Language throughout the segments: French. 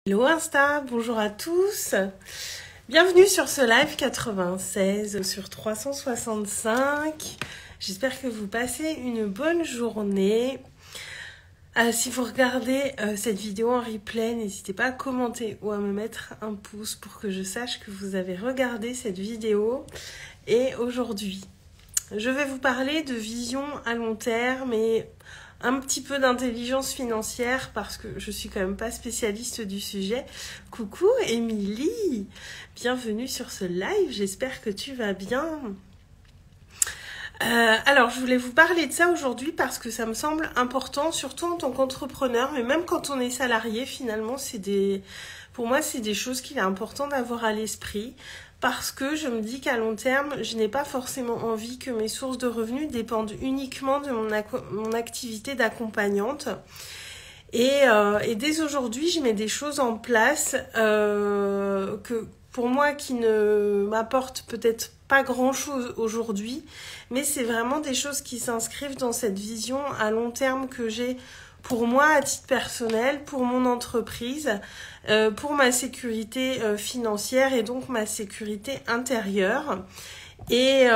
Hello Insta, bonjour à tous. Bienvenue sur ce live 96 sur 365. J'espère que vous passez une bonne journée. Si vous regardez cette vidéo en replay, n'hésitez pas à commenter ou à me mettre un pouce pour que je sache que vous avez regardé cette vidéo. Et aujourd'hui, je vais vous parler de vision à long terme et un petit peu d'intelligence financière parce que je suis quand même pas spécialiste du sujet. Coucou Émilie, bienvenue sur ce live, j'espère que tu vas bien. Alors je voulais vous parler de ça aujourd'hui parce que ça me semble important, surtout en tant qu'entrepreneur, mais même quand on est salarié finalement, pour moi c'est des choses qu'il est important d'avoir à l'esprit. Parce que je me dis qu'à long terme, je n'ai pas forcément envie que mes sources de revenus dépendent uniquement de mon activité d'accompagnante. Et dès aujourd'hui, je mets des choses en place que pour moi qui ne m'apportent peut-être pas grand-chose aujourd'hui, mais c'est vraiment des choses qui s'inscrivent dans cette vision à long terme que j'ai pour moi à titre personnel, pour mon entreprise, pour ma sécurité financière et donc ma sécurité intérieure. Et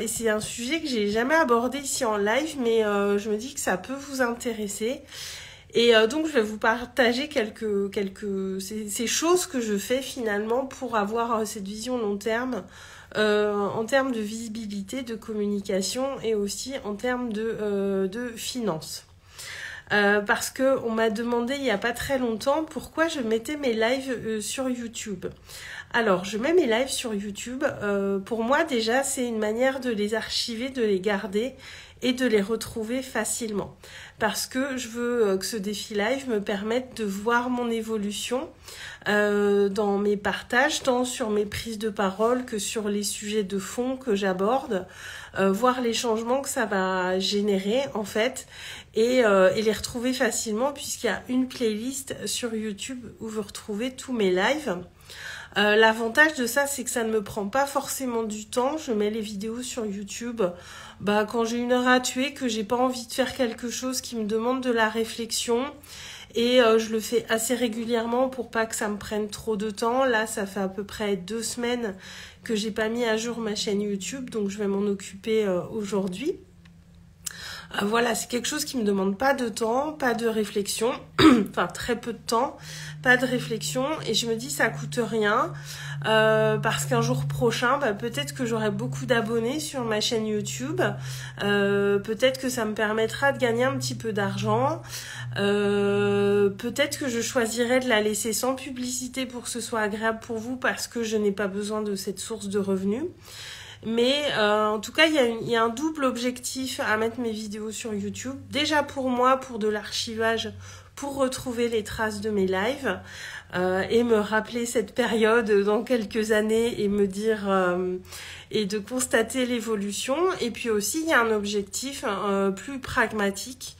c'est un sujet que j'ai jamais abordé ici en live, mais je me dis que ça peut vous intéresser. Et donc je vais vous partager ces choses que je fais finalement pour avoir cette vision long terme en termes de visibilité, de communication et aussi en termes de finances. Parce que on m'a demandé il n'y a pas très longtemps pourquoi je mettais mes lives sur YouTube. Alors, je mets mes lives sur YouTube. Pour moi, déjà, c'est une manière de les archiver, de les garder et de les retrouver facilement. Parce que je veux que ce défi live me permette de voir mon évolution dans mes partages, tant sur mes prises de parole que sur les sujets de fond que j'aborde, voir les changements que ça va générer en fait et les retrouver facilement puisqu'il y a une playlist sur YouTube où vous retrouvez tous mes lives. L'avantage de ça, c'est que ça ne me prend pas forcément du temps. Je mets les vidéos sur YouTube quand j'ai une heure à tuer, que j'ai pas envie de faire quelque chose qui me demande de la réflexion. Et je le fais assez régulièrement pour pas que ça me prenne trop de temps. Là, ça fait à peu près 2 semaines que j'ai pas mis à jour ma chaîne YouTube, donc je vais m'en occuper aujourd'hui. Voilà, c'est quelque chose qui me demande pas de temps, pas de réflexion, enfin très peu de temps, pas de réflexion, et je me dis ça coûte rien, parce qu'un jour prochain, peut-être que j'aurai beaucoup d'abonnés sur ma chaîne YouTube, peut-être que ça me permettra de gagner un petit peu d'argent, peut-être que je choisirai de la laisser sans publicité pour que ce soit agréable pour vous, parce que je n'ai pas besoin de cette source de revenus. Mais en tout cas, il y a un double objectif à mettre mes vidéos sur YouTube. Déjà pour moi, pour de l'archivage, pour retrouver les traces de mes lives et me rappeler cette période dans quelques années et me dire et de constater l'évolution. Et puis aussi, il y a un objectif plus pragmatique.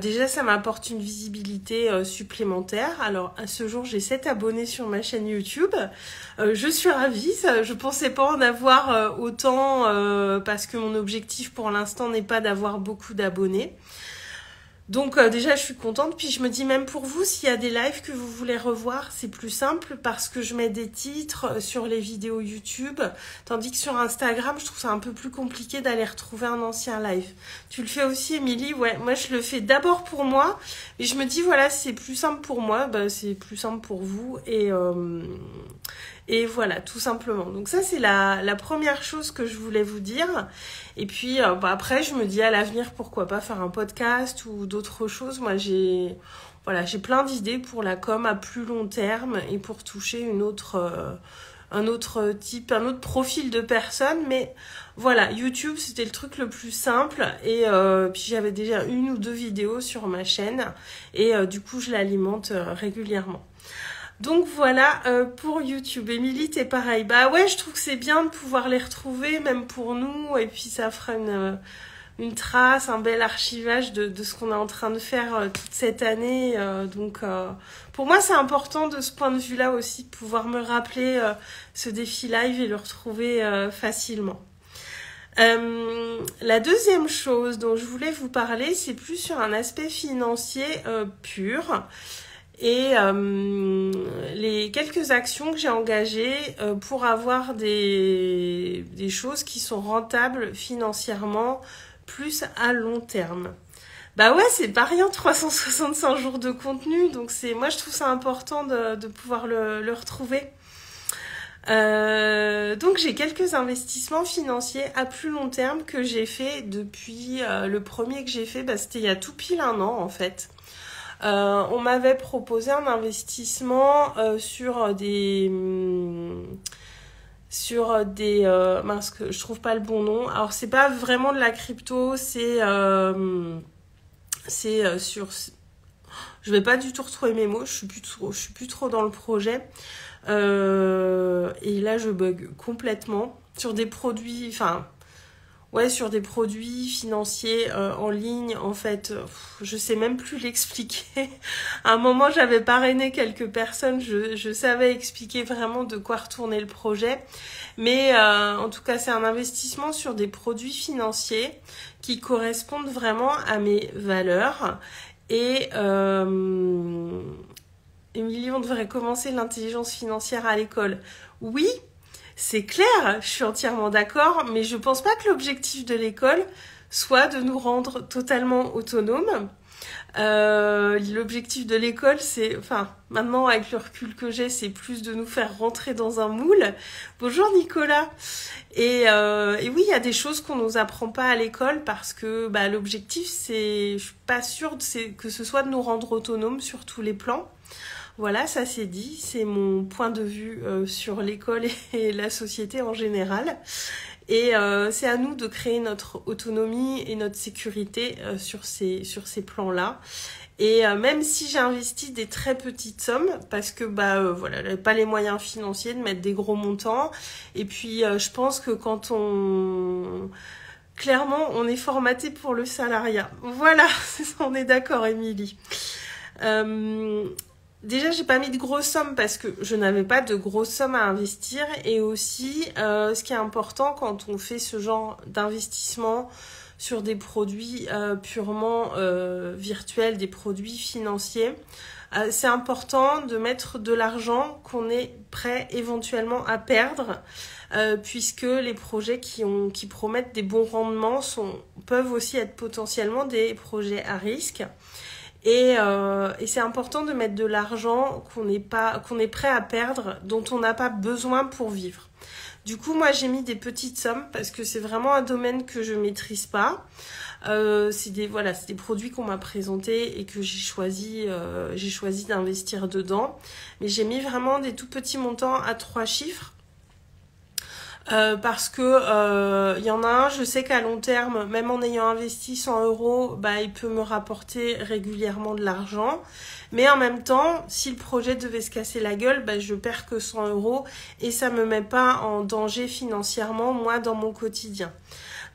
Déjà, ça m'apporte une visibilité supplémentaire. Alors, à ce jour, j'ai 7 abonnés sur ma chaîne YouTube. Je suis ravie. Je pensais pas en avoir autant parce que mon objectif pour l'instant n'est pas d'avoir beaucoup d'abonnés. Donc déjà je suis contente, puis je me dis même pour vous, s'il y a des lives que vous voulez revoir, c'est plus simple parce que je mets des titres sur les vidéos YouTube, tandis que sur Instagram, je trouve ça un peu plus compliqué d'aller retrouver un ancien live. Tu le fais aussi, Émilie? Ouais, moi je le fais d'abord pour moi, et je me dis voilà, c'est plus simple pour moi, c'est plus simple pour vous, et voilà, tout simplement. Donc ça, c'est la première chose que je voulais vous dire. Et puis, après, je me dis à l'avenir, pourquoi pas faire un podcast ou d'autres choses. Moi, j'ai plein d'idées pour la com à plus long terme et pour toucher un autre profil de personne. Mais voilà, YouTube, c'était le truc le plus simple. Et puis, j'avais déjà 1 ou 2 vidéos sur ma chaîne. Et du coup, je l'alimente régulièrement. Donc voilà pour YouTube. Émilie, t'es pareil. Bah ouais, je trouve que c'est bien de pouvoir les retrouver, même pour nous. Et puis ça fera une trace, un bel archivage de ce qu'on est en train de faire toute cette année. Donc pour moi, c'est important de ce point de vue-là aussi, de pouvoir me rappeler ce défi live et le retrouver facilement. La deuxième chose dont je voulais vous parler, c'est plus sur un aspect financier pur. Et j'ai quelques actions que j'ai engagées pour avoir des choses qui sont rentables financièrement plus à long terme. Bah ouais, c'est pas rien, 365 jours de contenu, donc moi je trouve ça important de pouvoir le retrouver. Donc j'ai quelques investissements financiers à plus long terme que j'ai fait depuis le premier que j'ai fait, c'était il y a tout pile 1 an en fait. On m'avait proposé un investissement sur des mince, que je trouve pas le bon nom. Alors c'est pas vraiment de la crypto, c'est sur, je vais pas du tout retrouver mes mots, je suis plus trop dans le projet. Et là je bug complètement sur des produits, sur des produits financiers en ligne, en fait, je sais même plus l'expliquer. À un moment, j'avais parrainé quelques personnes, je savais expliquer vraiment de quoi retourner le projet. Mais en tout cas, c'est un investissement sur des produits financiers qui correspondent vraiment à mes valeurs. Et Émilie, on devrait commencer l'intelligence financière à l'école. Oui, c'est clair, je suis entièrement d'accord, mais je pense pas que l'objectif de l'école soit de nous rendre totalement autonomes. L'objectif de l'école, maintenant avec le recul que j'ai, c'est plus de nous faire rentrer dans un moule. Bonjour Nicolas. Et oui, il y a des choses qu'on nous apprend pas à l'école parce que l'objectif, je suis pas sûre que ce soit de nous rendre autonomes sur tous les plans. Voilà, ça c'est dit, c'est mon point de vue sur l'école et la société en général. Et c'est à nous de créer notre autonomie et notre sécurité sur ces plans-là. Et même si j'ai investi des très petites sommes, parce que j'avais pas les moyens financiers de mettre des gros montants. Et puis je pense que clairement, on est formaté pour le salariat. Voilà, on est d'accord, Émilie. Déjà, j'ai pas mis de grosses sommes parce que je n'avais pas de grosses sommes à investir. Et aussi, ce qui est important quand on fait ce genre d'investissement sur des produits purement virtuels, des produits financiers, c'est important de mettre de l'argent qu'on est prêt éventuellement à perdre, puisque les projets qui promettent des bons rendements peuvent aussi être potentiellement des projets à risque. Et c'est important de mettre de l'argent qu'on est prêt à perdre, dont on n'a pas besoin pour vivre. Du coup, moi, j'ai mis des petites sommes parce que c'est vraiment un domaine que je maîtrise pas. C'est des produits qu'on m'a présentés et que j'ai choisi d'investir dedans. Mais j'ai mis vraiment des tout petits montants à 3 chiffres. Parce que y en a un, je sais qu'à long terme, même en ayant investi 100 €, il peut me rapporter régulièrement de l'argent. Mais en même temps, si le projet devait se casser la gueule, je perds que 100 € et ça me met pas en danger financièrement, moi, dans mon quotidien.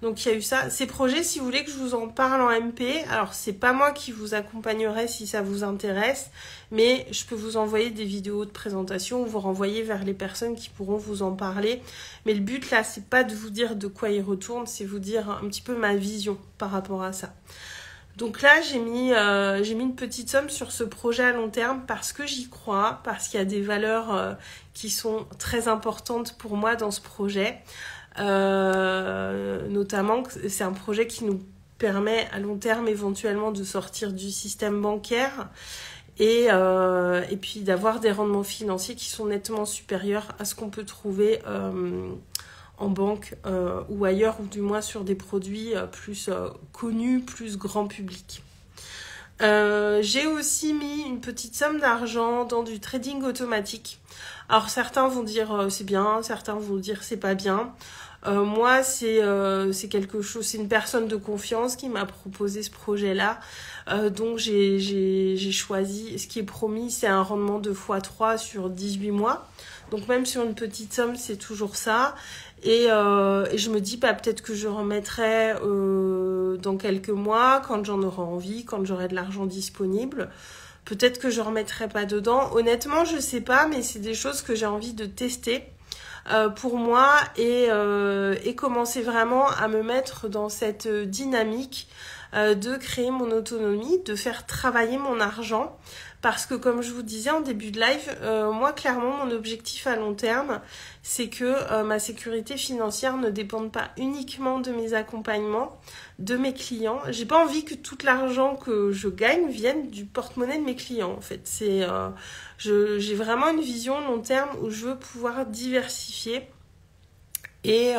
Donc il y a eu ça. Ces projets, si vous voulez que je vous en parle en MP, alors c'est pas moi qui vous accompagnerai si ça vous intéresse, mais je peux vous envoyer des vidéos de présentation ou vous renvoyer vers les personnes qui pourront vous en parler. Mais le but là, c'est pas de vous dire de quoi il retourne, c'est vous dire un petit peu ma vision par rapport à ça. Donc là, j'ai mis une petite somme sur ce projet à long terme parce que j'y crois, parce qu'il y a des valeurs qui sont très importantes pour moi dans ce projet. Notamment, c'est un projet qui nous permet à long terme éventuellement de sortir du système bancaire et puis d'avoir des rendements financiers qui sont nettement supérieurs à ce qu'on peut trouver en banque ou ailleurs, ou du moins sur des produits plus connus, plus grand public. J'ai aussi mis une petite somme d'argent dans du trading automatique. Alors certains vont dire c'est bien, certains vont dire c'est pas bien. Moi c'est quelque chose, c'est une personne de confiance qui m'a proposé ce projet-là. Donc j'ai choisi, ce qui est promis, c'est un rendement de x3 sur 18 mois. Donc même sur une petite somme, c'est toujours ça. Et je me dis peut-être que je remettrai dans quelques mois, quand j'en aurai envie, quand j'aurai de l'argent disponible. Peut-être que je remettrai pas dedans. Honnêtement, je sais pas, mais c'est des choses que j'ai envie de tester pour moi et commencer vraiment à me mettre dans cette dynamique de créer mon autonomie, de faire travailler mon argent. parce que comme je vous disais en début de live, moi clairement mon objectif à long terme, c'est que ma sécurité financière ne dépende pas uniquement de mes accompagnements, de mes clients. J'ai pas envie que tout l'argent que je gagne vienne du porte-monnaie de mes clients en fait. J'ai vraiment une vision long terme où je veux pouvoir diversifier et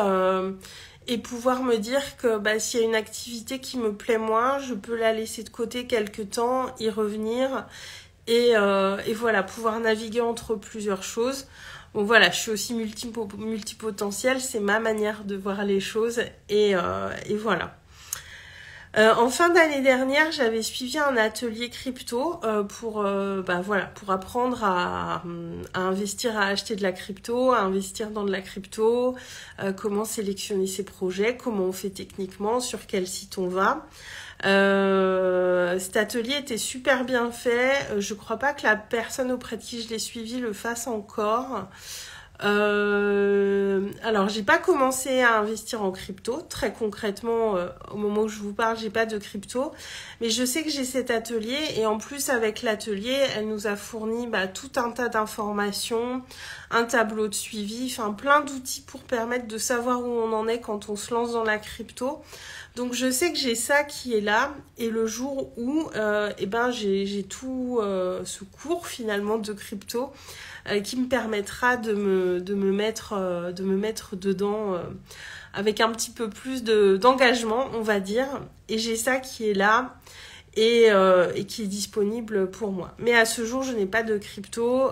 pouvoir me dire que s'il y a une activité qui me plaît moins, je peux la laisser de côté quelque temps, y revenir et voilà, pouvoir naviguer entre plusieurs choses. Bon voilà, je suis aussi multipotentielle, c'est ma manière de voir les choses et voilà. En fin d'année dernière, j'avais suivi un atelier crypto pour apprendre à investir, à acheter de la crypto, à investir dans de la crypto, comment sélectionner ses projets, comment on fait techniquement, sur quel site on va. Cet atelier était super bien fait. Je crois pas que la personne auprès de qui je l'ai suivi le fasse encore. Alors j'ai pas commencé à investir en crypto très concrètement au moment où je vous parle, j'ai pas de crypto, mais je sais que j'ai cet atelier et en plus avec l'atelier elle nous a fourni tout un tas d'informations, un tableau de suivi, enfin plein d'outils pour permettre de savoir où on en est quand on se lance dans la crypto. Donc je sais que j'ai ça qui est là et le jour où j'ai tout ce cours finalement de crypto qui me permettra de me mettre dedans avec un petit peu plus d'engagement, on va dire. Et j'ai ça qui est là et qui est disponible pour moi. Mais à ce jour, je n'ai pas de crypto.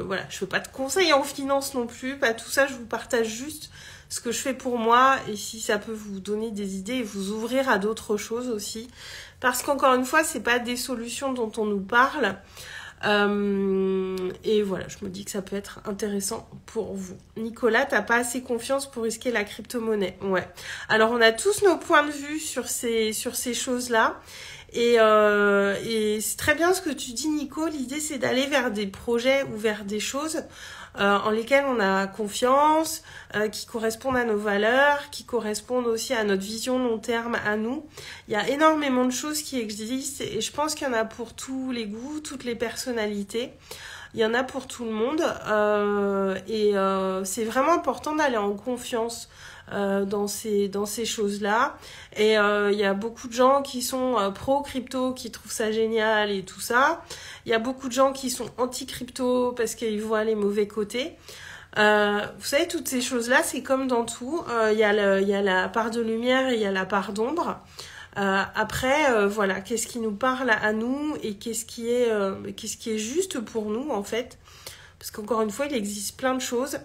Voilà, je fais pas de conseils en finance non plus, pas tout ça. Je vous partage juste ce que je fais pour moi et si ça peut vous donner des idées et vous ouvrir à d'autres choses aussi. Parce qu'encore une fois, c'est pas des solutions dont on nous parle. Et voilà, je me dis que ça peut être intéressant pour vous. Nicolas, t'as pas assez confiance pour risquer la crypto-monnaie. Ouais. Alors on a tous nos points de vue sur ces choses-là. Et c'est très bien ce que tu dis, Nico. L'idée, c'est d'aller vers des projets ou vers des choses en lesquelles on a confiance, qui correspondent à nos valeurs, qui correspondent aussi à notre vision long terme à nous. Il y a énormément de choses qui existent et je pense qu'il y en a pour tous les goûts, toutes les personnalités. Il y en a pour tout le monde c'est vraiment important d'aller en confiance dans ces choses-là. Et il y a beaucoup de gens qui sont pro-crypto, qui trouvent ça génial et tout ça. Il y a beaucoup de gens qui sont anti-crypto parce qu'ils voient les mauvais côtés. Vous savez, toutes ces choses-là, c'est comme dans tout. Il y a la part de lumière et il y a la part d'ombre. Voilà, qu'est-ce qui nous parle à nous et qu'est-ce qui est juste pour nous, en fait. Parce qu'encore une fois, il existe plein de choses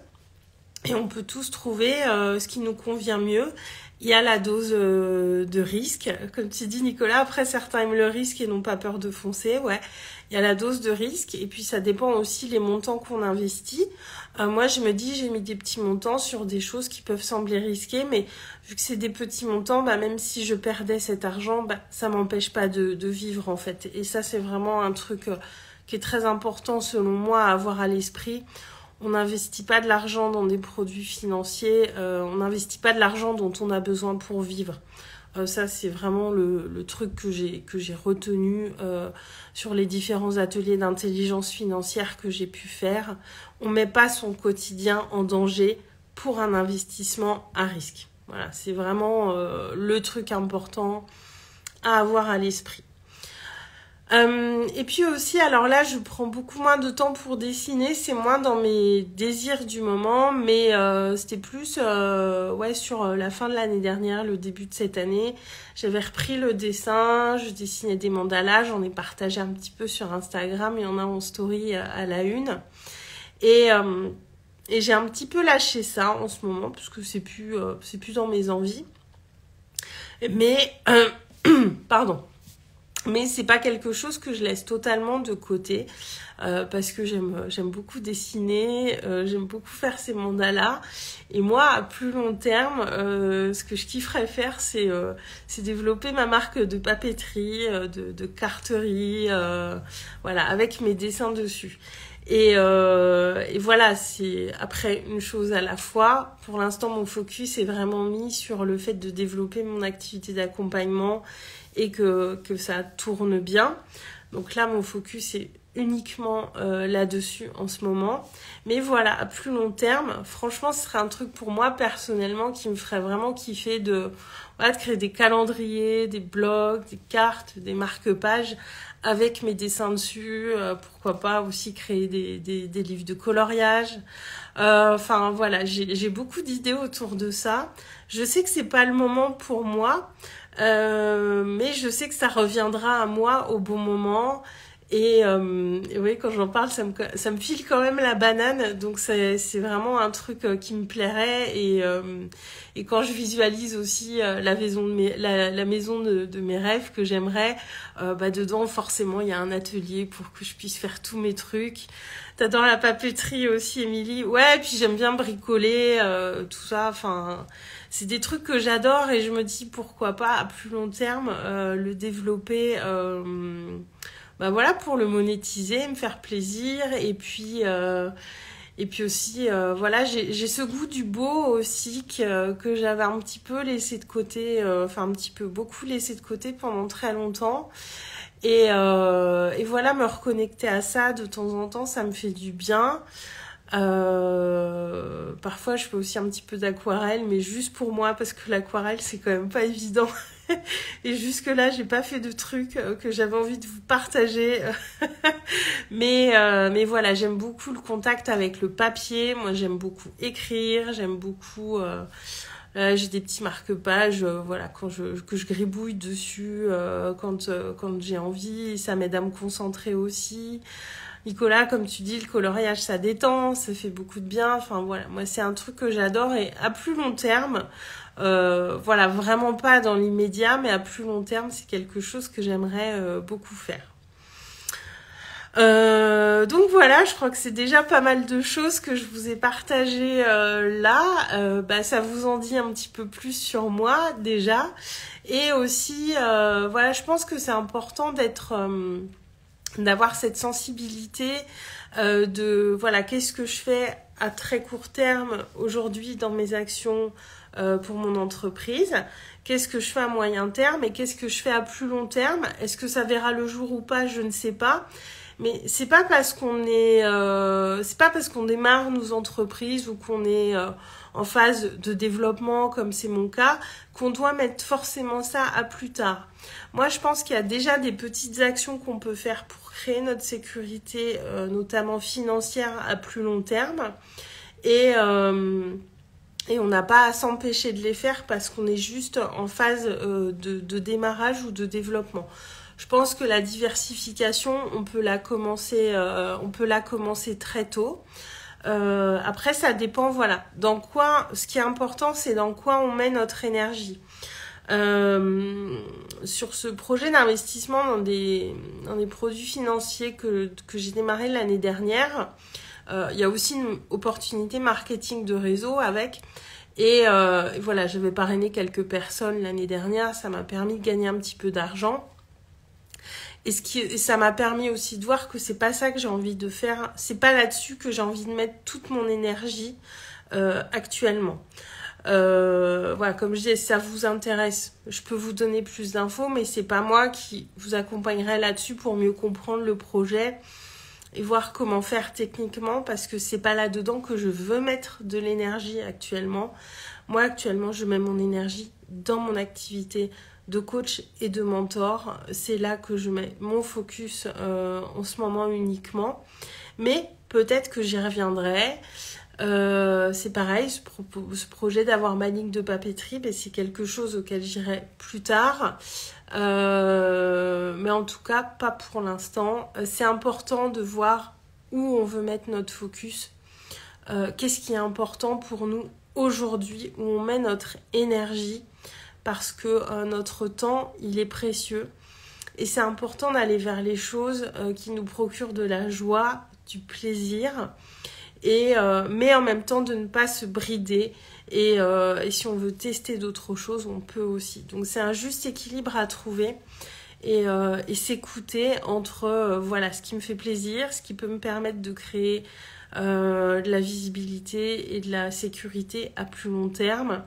et on peut tous trouver ce qui nous convient mieux. Il y a la dose de risque, comme tu dis Nicolas, après certains aiment le risque et n'ont pas peur de foncer, ouais. Il y a la dose de risque et puis ça dépend aussi les montants qu'on investit. Moi je me dis j'ai mis des petits montants sur des choses qui peuvent sembler risquées, mais vu que c'est des petits montants, même si je perdais cet argent, ça m'empêche pas de vivre en fait. Et ça c'est vraiment un truc qui est très important selon moi à avoir à l'esprit. On n'investit pas de l'argent dans des produits financiers, on n'investit pas de l'argent dont on a besoin pour vivre. Ça, c'est vraiment le truc que j'ai retenu sur les différents ateliers d'intelligence financière que j'ai pu faire. On met pas son quotidien en danger pour un investissement à risque. Voilà, c'est vraiment le truc important à avoir à l'esprit. Et puis aussi, alors là, je prends beaucoup moins de temps pour dessiner, c'est moins dans mes désirs du moment, mais c'était plus sur la fin de l'année dernière, le début de cette année, j'avais repris le dessin, je dessinais des mandalas, j'en ai partagé un petit peu sur Instagram, il y en a en story à la une, et j'ai un petit peu lâché ça en ce moment, parce que c'est plus dans mes envies, mais pardon. Mais c'est pas quelque chose que je laisse totalement de côté parce que j'aime beaucoup dessiner, j'aime beaucoup faire ces mandalas. Et moi, à plus long terme, ce que je kifferais faire, c'est développer ma marque de papeterie, de carterie, voilà, avec mes dessins dessus. Et voilà, c'est après une chose à la fois. Pour l'instant, mon focus est vraiment mis sur le fait de développer mon activité d'accompagnement et que ça tourne bien. Donc là, mon focus est uniquement là-dessus en ce moment. Mais voilà, à plus long terme, franchement, ce serait un truc pour moi personnellement qui me ferait vraiment kiffer de créer des calendriers, des blogs, des cartes, des marque-pages avec mes dessins dessus. Pourquoi pas aussi créer des livres de coloriage. Enfin voilà, j'ai beaucoup d'idées autour de ça. Je sais que c'est pas le moment pour moi, mais je sais que ça reviendra à moi au bon moment. Et oui, quand j'en parle, ça me file quand même la banane. Donc c'est vraiment un truc qui me plairait. Et quand je visualise aussi la maison de mes rêves que j'aimerais, dedans forcément il y a un atelier pour que je puisse faire tous mes trucs. T'adores la papeterie aussi, Émilie? Ouais, puis j'aime bien bricoler, tout ça. Enfin, c'est des trucs que j'adore et je me dis pourquoi pas à plus long terme le développer. Voilà, pour le monétiser, me faire plaisir. Et puis aussi, voilà, j'ai ce goût du beau aussi que j'avais un petit peu laissé de côté, beaucoup laissé de côté pendant très longtemps. Et voilà, me reconnecter à ça de temps en temps, ça me fait du bien. Parfois, je fais aussi un petit peu d'aquarelle, mais juste pour moi, parce que l'aquarelle, c'est quand même pas évident. Et jusque-là, j'ai pas fait de trucs que j'avais envie de vous partager. Mais voilà, j'aime beaucoup le contact avec le papier. Moi, j'aime beaucoup écrire. J'aime beaucoup... j'ai des petits marque-pages, voilà, que je gribouille dessus quand j'ai envie. Ça m'aide à me concentrer aussi. Nicolas, comme tu dis, le coloriage, ça détend, ça fait beaucoup de bien. Enfin voilà, moi c'est un truc que j'adore et à plus long terme, voilà, vraiment pas dans l'immédiat, mais à plus long terme, c'est quelque chose que j'aimerais beaucoup faire. Donc voilà, je crois que c'est déjà pas mal de choses que je vous ai partagées là. Ça vous en dit un petit peu plus sur moi déjà. Et aussi, voilà, je pense que c'est important d'avoir cette sensibilité de voilà, qu'est-ce que je fais à très court terme aujourd'hui dans mes actions pour mon entreprise, qu'est-ce que je fais à moyen terme et qu'est-ce que je fais à plus long terme. Est-ce que ça verra le jour ou pas, je ne sais pas. Mais c'est pas parce qu'on démarre nos entreprises ou qu'on est en phase de développement, comme c'est mon cas, qu'on doit mettre forcément ça à plus tard. Moi, je pense qu'il y a déjà des petites actions qu'on peut faire pour créer notre sécurité, notamment financière, à plus long terme. Et on n'a pas à s'empêcher de les faire parce qu'on est juste en phase de démarrage ou de développement. Je pense que la diversification, on peut la commencer très tôt. Après, ça dépend, voilà. Ce qui est important, c'est dans quoi on met notre énergie. Sur ce projet d'investissement dans des produits financiers que j'ai démarré l'année dernière, il y a aussi une opportunité marketing de réseau avec. Et voilà, j'avais parrainé quelques personnes l'année dernière, ça m'a permis de gagner un petit peu d'argent. Et ça m'a permis aussi de voir que c'est pas ça que j'ai envie de faire, c'est pas là-dessus que j'ai envie de mettre toute mon énergie actuellement. Voilà, comme je disais, si ça vous intéresse, je peux vous donner plus d'infos, mais c'est pas moi qui vous accompagnerai là-dessus pour mieux comprendre le projet et voir comment faire techniquement, parce que c'est pas là-dedans que je veux mettre de l'énergie actuellement. Moi, actuellement, je mets mon énergie dans mon activité de coach et de mentor. C'est là que je mets mon focus en ce moment uniquement. Mais peut-être que j'y reviendrai. C'est pareil, ce projet d'avoir ma ligne de papeterie, c'est quelque chose auquel j'irai plus tard. Mais en tout cas, pas pour l'instant. C'est important de voir où on veut mettre notre focus. Qu'est-ce qui est important pour nous aujourd'hui, où on met notre énergie, parce que notre temps, il est précieux. Et c'est important d'aller vers les choses qui nous procurent de la joie, du plaisir, mais en même temps de ne pas se brider. Et si on veut tester d'autres choses, on peut aussi. Donc c'est un juste équilibre à trouver et s'écouter entre voilà, ce qui me fait plaisir, ce qui peut me permettre de créer de la visibilité et de la sécurité à plus long terme.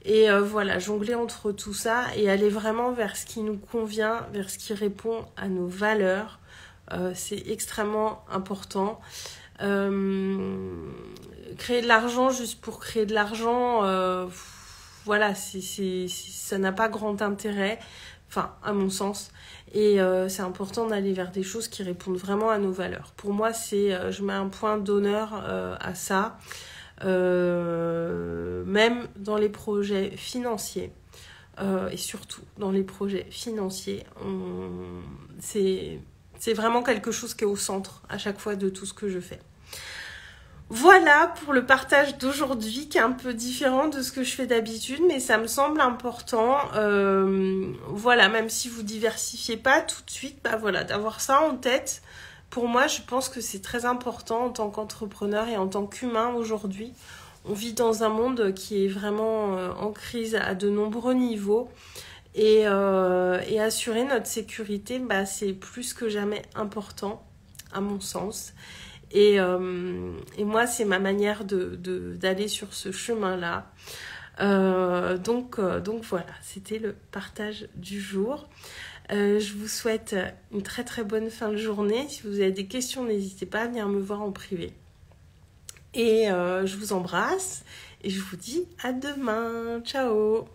Et voilà, jongler entre tout ça et aller vraiment vers ce qui nous convient, vers ce qui répond à nos valeurs, c'est extrêmement important. Créer de l'argent juste pour créer de l'argent, voilà, ça n'a pas grand intérêt, enfin, à mon sens. Et c'est important d'aller vers des choses qui répondent vraiment à nos valeurs. Pour moi, je mets un point d'honneur à ça, même dans les projets financiers. Et surtout dans les projets financiers, c'est vraiment quelque chose qui est au centre à chaque fois de tout ce que je fais. Voilà pour le partage d'aujourd'hui qui est un peu différent de ce que je fais d'habitude, mais ça me semble important. Voilà, même si vous diversifiez pas tout de suite, bah voilà, d'avoir ça en tête. Pour moi, je pense que c'est très important en tant qu'entrepreneur et en tant qu'humain aujourd'hui. On vit dans un monde qui est vraiment en crise à de nombreux niveaux. Et assurer notre sécurité, bah, c'est plus que jamais important, à mon sens. Et moi, c'est ma manière d'aller sur ce chemin-là. Donc voilà, c'était le partage du jour. Je vous souhaite une très très bonne fin de journée. Si vous avez des questions, n'hésitez pas à venir me voir en privé. Et je vous embrasse et je vous dis à demain. Ciao!